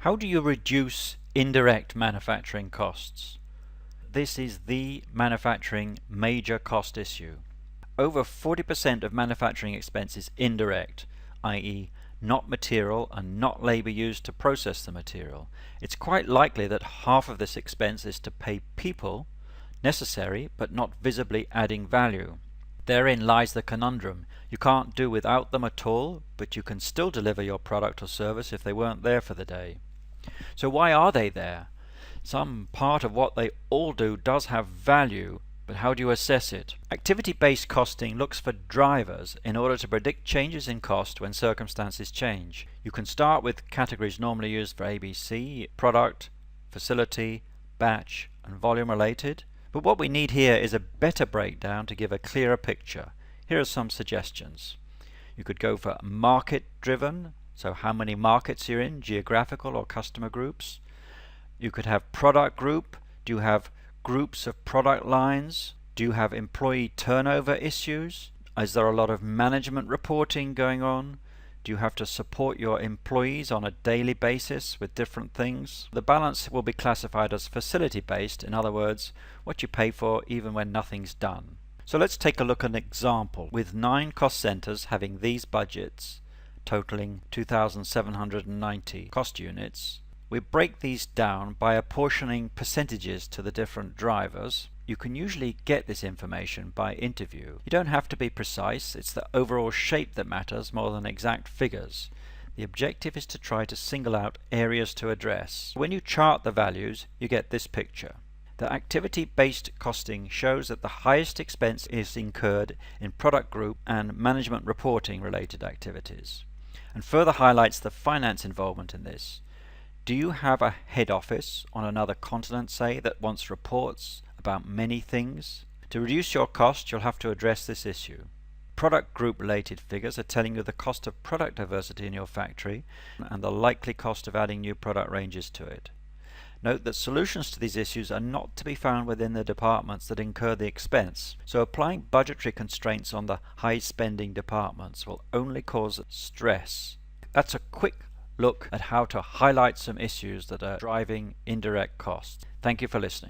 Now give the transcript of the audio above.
How do you reduce indirect manufacturing costs? This is the manufacturing major cost issue. Over 40% of manufacturing expense is indirect, i.e. not material and not labor used to process the material. It's quite likely that half of this expense is to pay people, necessary but not visibly adding value. Therein lies the conundrum. You can't do without them at all, but you can still deliver your product or service if they weren't there for the day. So why are they there? Some part of what they all do does have value, but how do you assess it? Activity-based costing looks for drivers in order to predict changes in cost when circumstances change. You can start with categories normally used for ABC: product, facility, batch, and volume related. But what we need here is a better breakdown to give a clearer picture. Here are some suggestions. You could go for market driven, so how many markets you're in, geographical or customer groups. You could have product group. Do you have groups of product lines? Do you have employee turnover issues? Is there a lot of management reporting going on? Do you have to support your employees on a daily basis with different things? The balance will be classified as facility-based, in other words, what you pay for even when nothing's done. So let's take a look at an example with 9 cost centers having these budgets, totaling 2,790 cost units. We break these down by apportioning percentages to the different drivers. You can usually get this information by interview. You don't have to be precise, it's the overall shape that matters more than exact figures. The objective is to try to single out areas to address. When you chart the values, you get this picture. The activity-based costing shows that the highest expense is incurred in product group and management reporting related activities, and further highlights the finance involvement in this. Do you have a head office on another continent, say, that wants reports about many things? To reduce your cost, you'll have to address this issue. Product group related figures are telling you the cost of product diversity in your factory and the likely cost of adding new product ranges to it. Note that solutions to these issues are not to be found within the departments that incur the expense, so applying budgetary constraints on the high spending departments will only cause stress. That's a quick look at how to highlight some issues that are driving indirect costs. Thank you for listening.